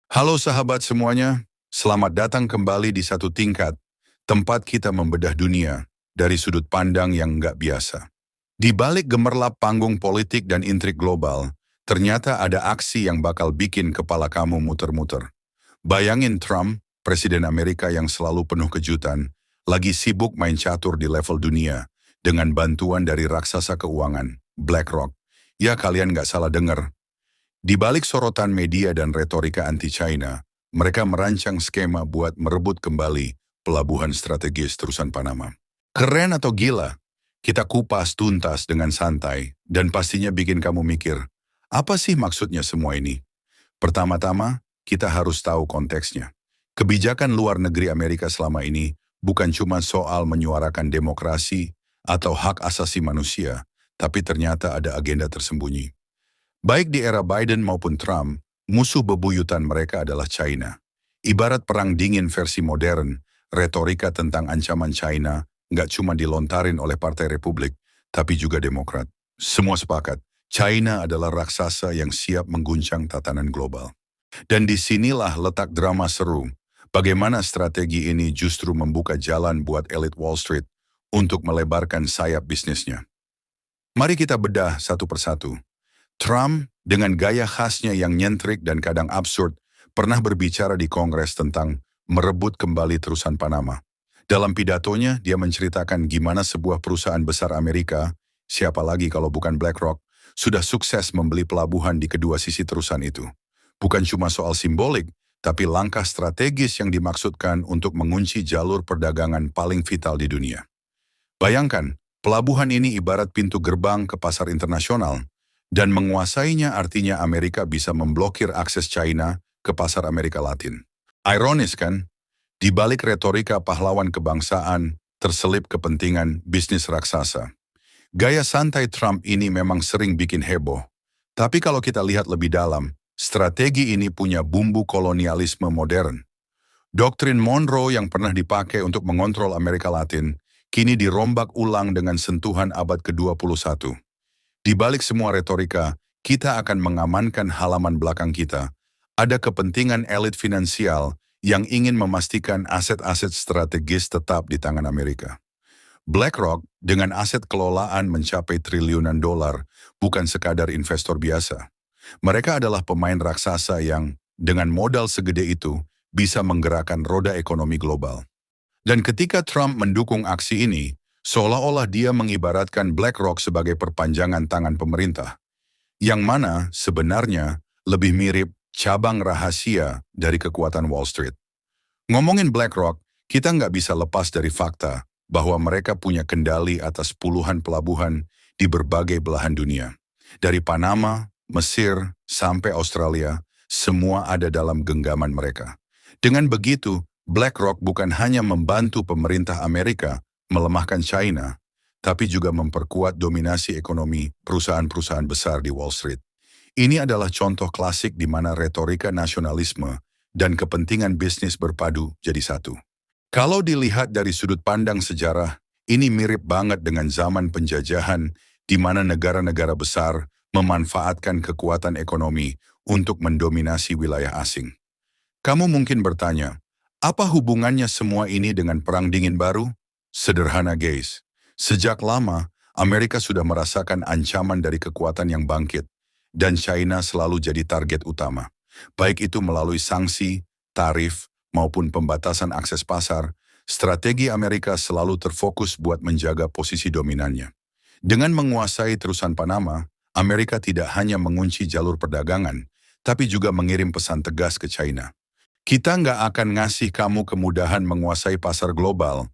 Halo sahabat semuanya, selamat datang kembali di Satu Tingkat, tempat kita membedah dunia dari sudut pandang yang nggak biasa. Di balik gemerlap panggung politik dan intrik global, ternyata ada aksi yang bakal bikin kepala kamu muter-muter. Bayangin Trump, Presiden Amerika yang selalu penuh kejutan, lagi sibuk main catur di level dunia dengan bantuan dari raksasa keuangan, BlackRock. Ya kalian nggak salah dengar. Di balik sorotan media dan retorika anti-China, mereka merancang skema buat merebut kembali pelabuhan strategis terusan Panama. Keren atau gila? Kita kupas tuntas dengan santai dan pastinya bikin kamu mikir, apa sih maksudnya semua ini? Pertama-tama, kita harus tahu konteksnya. Kebijakan luar negeri Amerika selama ini bukan cuma soal menyuarakan demokrasi atau hak asasi manusia, tapi ternyata ada agenda tersembunyi. Baik di era Biden maupun Trump, musuh bebuyutan mereka adalah China. Ibarat perang dingin versi modern, retorika tentang ancaman China nggak cuma dilontarin oleh Partai Republik, tapi juga Demokrat. Semua sepakat, China adalah raksasa yang siap mengguncang tatanan global. Dan disinilah letak drama seru, bagaimana strategi ini justru membuka jalan buat elit Wall Street untuk melebarkan sayap bisnisnya. Mari kita bedah satu persatu. Trump, dengan gaya khasnya yang nyentrik dan kadang absurd, pernah berbicara di Kongres tentang merebut kembali terusan Panama. Dalam pidatonya, dia menceritakan gimana sebuah perusahaan besar Amerika, siapa lagi kalau bukan BlackRock, sudah sukses membeli pelabuhan di kedua sisi terusan itu. Bukan cuma soal simbolik, tapi langkah strategis yang dimaksudkan untuk mengunci jalur perdagangan paling vital di dunia. Bayangkan, pelabuhan ini ibarat pintu gerbang ke pasar internasional, dan menguasainya artinya Amerika bisa memblokir akses China ke pasar Amerika Latin. Ironis kan? Di balik retorika pahlawan kebangsaan, terselip kepentingan bisnis raksasa. Gaya santai Trump ini memang sering bikin heboh. Tapi kalau kita lihat lebih dalam, strategi ini punya bumbu kolonialisme modern. Doktrin Monroe yang pernah dipakai untuk mengontrol Amerika Latin, kini dirombak ulang dengan sentuhan abad ke-21. Di balik semua retorika, kita akan mengamankan halaman belakang kita. Ada kepentingan elit finansial yang ingin memastikan aset-aset strategis tetap di tangan Amerika. BlackRock dengan aset kelolaan mencapai triliunan dolar bukan sekadar investor biasa. Mereka adalah pemain raksasa yang dengan modal segede itu bisa menggerakkan roda ekonomi global. Dan ketika Trump mendukung aksi ini, seolah-olah dia mengibaratkan BlackRock sebagai perpanjangan tangan pemerintah, yang mana sebenarnya lebih mirip cabang rahasia dari kekuatan Wall Street. Ngomongin BlackRock, kita nggak bisa lepas dari fakta bahwa mereka punya kendali atas puluhan pelabuhan di berbagai belahan dunia. Dari Panama, Mesir, sampai Australia, semua ada dalam genggaman mereka. Dengan begitu, BlackRock bukan hanya membantu pemerintah Amerika melemahkan China, tapi juga memperkuat dominasi ekonomi perusahaan-perusahaan besar di Wall Street. Ini adalah contoh klasik di mana retorika nasionalisme dan kepentingan bisnis berpadu jadi satu. Kalau dilihat dari sudut pandang sejarah, ini mirip banget dengan zaman penjajahan di mana negara-negara besar memanfaatkan kekuatan ekonomi untuk mendominasi wilayah asing. Kamu mungkin bertanya, apa hubungannya semua ini dengan Perang Dingin Baru? Sederhana guys, sejak lama Amerika sudah merasakan ancaman dari kekuatan yang bangkit dan China selalu jadi target utama. Baik itu melalui sanksi, tarif, maupun pembatasan akses pasar, strategi Amerika selalu terfokus buat menjaga posisi dominannya. Dengan menguasai terusan Panama, Amerika tidak hanya mengunci jalur perdagangan, tapi juga mengirim pesan tegas ke China. Kita nggak akan ngasih kamu kemudahan menguasai pasar global.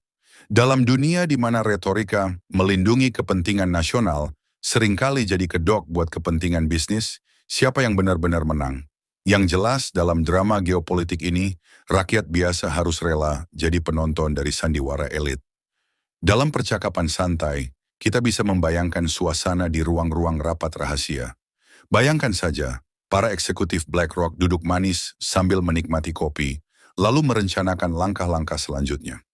Dalam dunia di mana retorika melindungi kepentingan nasional seringkali jadi kedok buat kepentingan bisnis, siapa yang benar-benar menang? Yang jelas dalam drama geopolitik ini, rakyat biasa harus rela jadi penonton dari sandiwara elit. Dalam percakapan santai, kita bisa membayangkan suasana di ruang-ruang rapat rahasia. Bayangkan saja, para eksekutif BlackRock duduk manis sambil menikmati kopi, lalu merencanakan langkah-langkah selanjutnya.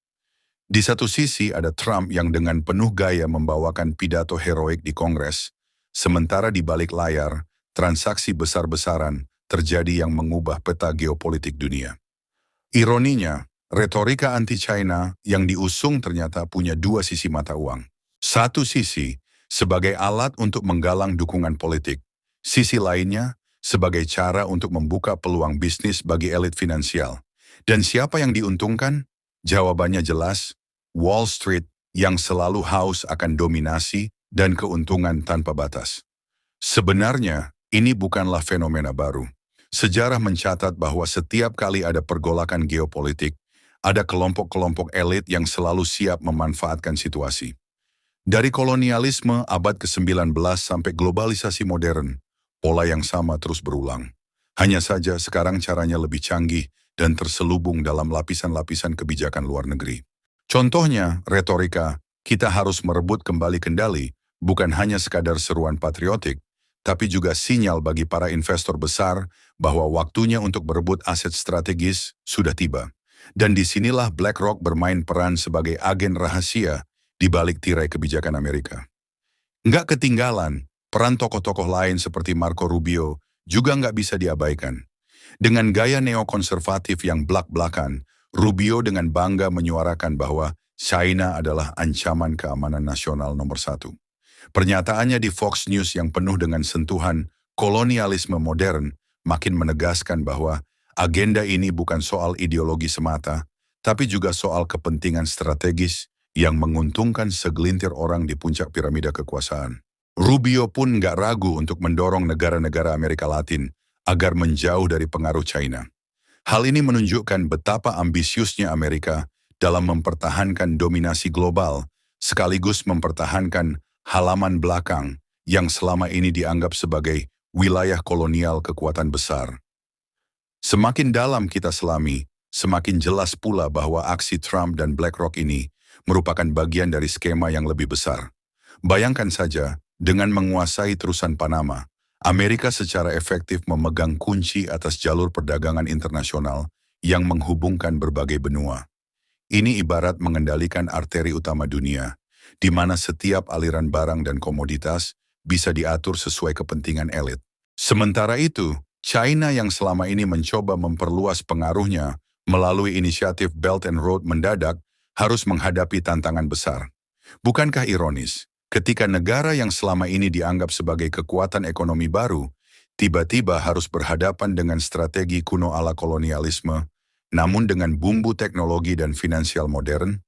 Di satu sisi ada Trump yang dengan penuh gaya membawakan pidato heroik di Kongres, sementara di balik layar, transaksi besar-besaran terjadi yang mengubah peta geopolitik dunia. Ironinya, retorika anti-China yang diusung ternyata punya dua sisi mata uang. Satu sisi, sebagai alat untuk menggalang dukungan politik. Sisi lainnya, sebagai cara untuk membuka peluang bisnis bagi elit finansial. Dan siapa yang diuntungkan? Jawabannya jelas, Wall Street yang selalu haus akan dominasi dan keuntungan tanpa batas. Sebenarnya, ini bukanlah fenomena baru. Sejarah mencatat bahwa setiap kali ada pergolakan geopolitik, ada kelompok-kelompok elit yang selalu siap memanfaatkan situasi. Dari kolonialisme abad ke-19 sampai globalisasi modern, pola yang sama terus berulang. Hanya saja sekarang caranya lebih canggih dan terselubung dalam lapisan-lapisan kebijakan luar negeri. Contohnya, retorika, kita harus merebut kembali kendali, bukan hanya sekadar seruan patriotik, tapi juga sinyal bagi para investor besar bahwa waktunya untuk berebut aset strategis sudah tiba. Dan disinilah BlackRock bermain peran sebagai agen rahasia di balik tirai kebijakan Amerika. Nggak ketinggalan, peran tokoh-tokoh lain seperti Marco Rubio juga nggak bisa diabaikan. Dengan gaya neokonservatif yang blak-blakan, Rubio dengan bangga menyuarakan bahwa China adalah ancaman keamanan nasional nomor satu. Pernyataannya di Fox News yang penuh dengan sentuhan kolonialisme modern makin menegaskan bahwa agenda ini bukan soal ideologi semata, tapi juga soal kepentingan strategis yang menguntungkan segelintir orang di puncak piramida kekuasaan. Rubio pun nggak ragu untuk mendorong negara-negara Amerika Latin agar menjauh dari pengaruh China. Hal ini menunjukkan betapa ambisiusnya Amerika dalam mempertahankan dominasi global, sekaligus mempertahankan halaman belakang yang selama ini dianggap sebagai wilayah kolonial kekuatan besar. Semakin dalam kita selami, semakin jelas pula bahwa aksi Trump dan BlackRock ini merupakan bagian dari skema yang lebih besar. Bayangkan saja, dengan menguasai terusan Panama, Amerika secara efektif memegang kunci atas jalur perdagangan internasional yang menghubungkan berbagai benua. Ini ibarat mengendalikan arteri utama dunia, di mana setiap aliran barang dan komoditas bisa diatur sesuai kepentingan elit. Sementara itu, China yang selama ini mencoba memperluas pengaruhnya melalui inisiatif Belt and Road mendadak harus menghadapi tantangan besar. Bukankah ironis? Ketika negara yang selama ini dianggap sebagai kekuatan ekonomi baru, tiba-tiba harus berhadapan dengan strategi kuno ala kolonialisme, namun dengan bumbu teknologi dan finansial modern.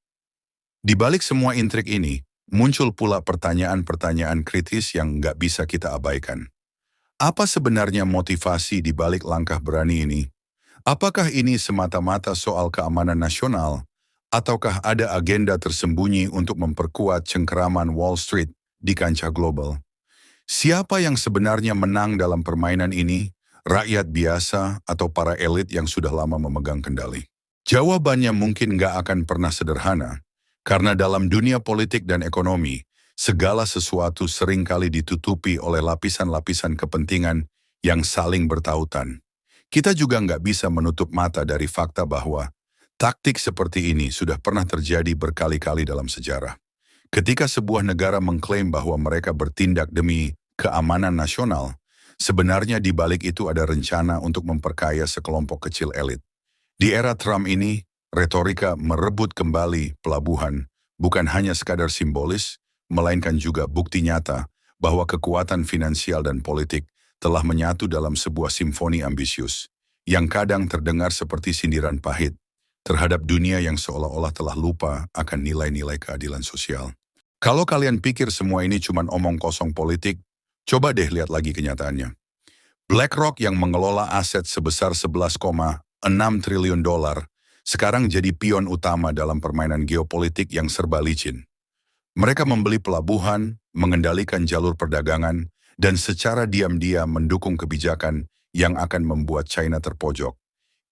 Di balik semua intrik ini, muncul pula pertanyaan-pertanyaan kritis yang nggak bisa kita abaikan. Apa sebenarnya motivasi di balik langkah berani ini? Apakah ini semata-mata soal keamanan nasional? Ataukah ada agenda tersembunyi untuk memperkuat cengkeraman Wall Street di kancah global? Siapa yang sebenarnya menang dalam permainan ini? Rakyat biasa atau para elit yang sudah lama memegang kendali? Jawabannya mungkin nggak akan pernah sederhana, karena dalam dunia politik dan ekonomi, segala sesuatu seringkali ditutupi oleh lapisan-lapisan kepentingan yang saling bertautan. Kita juga nggak bisa menutup mata dari fakta bahwa taktik seperti ini sudah pernah terjadi berkali-kali dalam sejarah. Ketika sebuah negara mengklaim bahwa mereka bertindak demi keamanan nasional, sebenarnya di balik itu ada rencana untuk memperkaya sekelompok kecil elit. Di era Trump ini, retorika merebut kembali pelabuhan bukan hanya sekadar simbolis, melainkan juga bukti nyata bahwa kekuatan finansial dan politik telah menyatu dalam sebuah simfoni ambisius, yang kadang terdengar seperti sindiran pahit terhadap dunia yang seolah-olah telah lupa akan nilai-nilai keadilan sosial. Kalau kalian pikir semua ini cuma omong kosong politik, coba deh lihat lagi kenyataannya. BlackRock yang mengelola aset sebesar 11,6 triliun dolar, sekarang jadi pion utama dalam permainan geopolitik yang serba licin. Mereka membeli pelabuhan, mengendalikan jalur perdagangan, dan secara diam-diam mendukung kebijakan yang akan membuat China terpojok.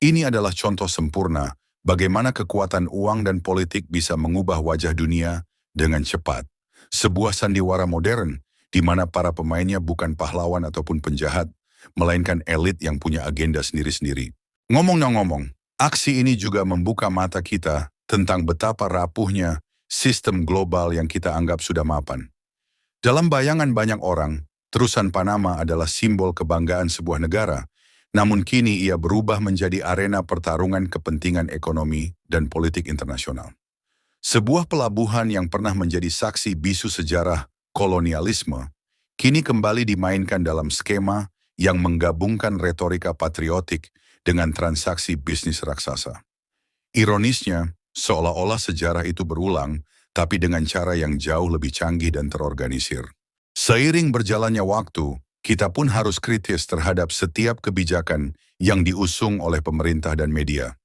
Ini adalah contoh sempurna bagaimana kekuatan uang dan politik bisa mengubah wajah dunia dengan cepat. Sebuah sandiwara modern di mana para pemainnya bukan pahlawan ataupun penjahat, melainkan elit yang punya agenda sendiri-sendiri. Ngomong-ngomong, aksi ini juga membuka mata kita tentang betapa rapuhnya sistem global yang kita anggap sudah mapan. Dalam bayangan banyak orang, terusan Panama adalah simbol kebanggaan sebuah negara, Namun kini ia berubah menjadi arena pertarungan kepentingan ekonomi dan politik internasional. Sebuah pelabuhan yang pernah menjadi saksi bisu sejarah kolonialisme, kini kembali dimainkan dalam skema yang menggabungkan retorika patriotik dengan transaksi bisnis raksasa. Ironisnya, seolah-olah sejarah itu berulang, tapi dengan cara yang jauh lebih canggih dan terorganisir. Seiring berjalannya waktu, kita pun harus kritis terhadap setiap kebijakan yang diusung oleh pemerintah dan media.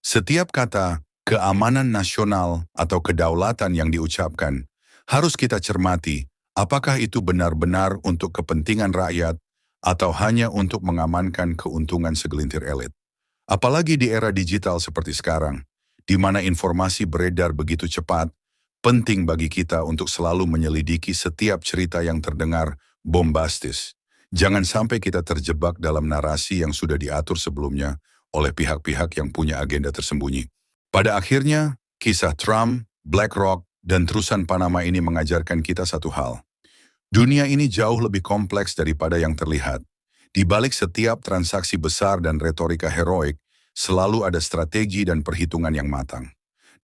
Setiap kata keamanan nasional atau kedaulatan yang diucapkan, harus kita cermati apakah itu benar-benar untuk kepentingan rakyat atau hanya untuk mengamankan keuntungan segelintir elit. Apalagi di era digital seperti sekarang, di mana informasi beredar begitu cepat, penting bagi kita untuk selalu menyelidiki setiap cerita yang terdengar bombastis. Jangan sampai kita terjebak dalam narasi yang sudah diatur sebelumnya oleh pihak-pihak yang punya agenda tersembunyi. Pada akhirnya, kisah Trump, BlackRock, dan terusan Panama ini mengajarkan kita satu hal. Dunia ini jauh lebih kompleks daripada yang terlihat. Di balik setiap transaksi besar dan retorika heroik, selalu ada strategi dan perhitungan yang matang.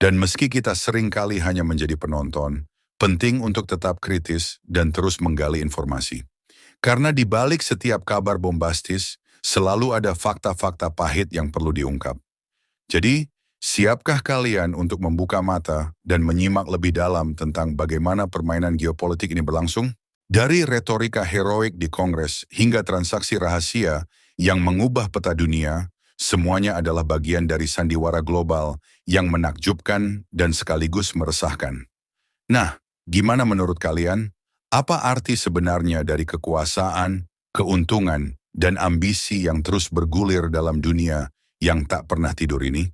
Dan meski kita seringkali hanya menjadi penonton, penting untuk tetap kritis dan terus menggali informasi. Karena di balik setiap kabar bombastis, selalu ada fakta-fakta pahit yang perlu diungkap. Jadi, siapkah kalian untuk membuka mata dan menyimak lebih dalam tentang bagaimana permainan geopolitik ini berlangsung? Dari retorika heroik di Kongres hingga transaksi rahasia yang mengubah peta dunia, semuanya adalah bagian dari sandiwara global yang menakjubkan dan sekaligus meresahkan. Nah, gimana menurut kalian? Apa arti sebenarnya dari kekuasaan, keuntungan, dan ambisi yang terus bergulir dalam dunia yang tak pernah tidur ini?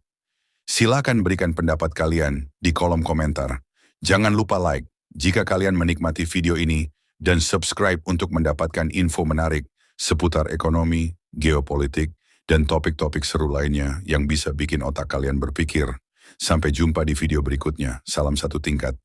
Silakan berikan pendapat kalian di kolom komentar. Jangan lupa like jika kalian menikmati video ini dan subscribe untuk mendapatkan info menarik seputar ekonomi, geopolitik, dan topik-topik seru lainnya yang bisa bikin otak kalian berpikir. Sampai jumpa di video berikutnya. Salam satu tingkat.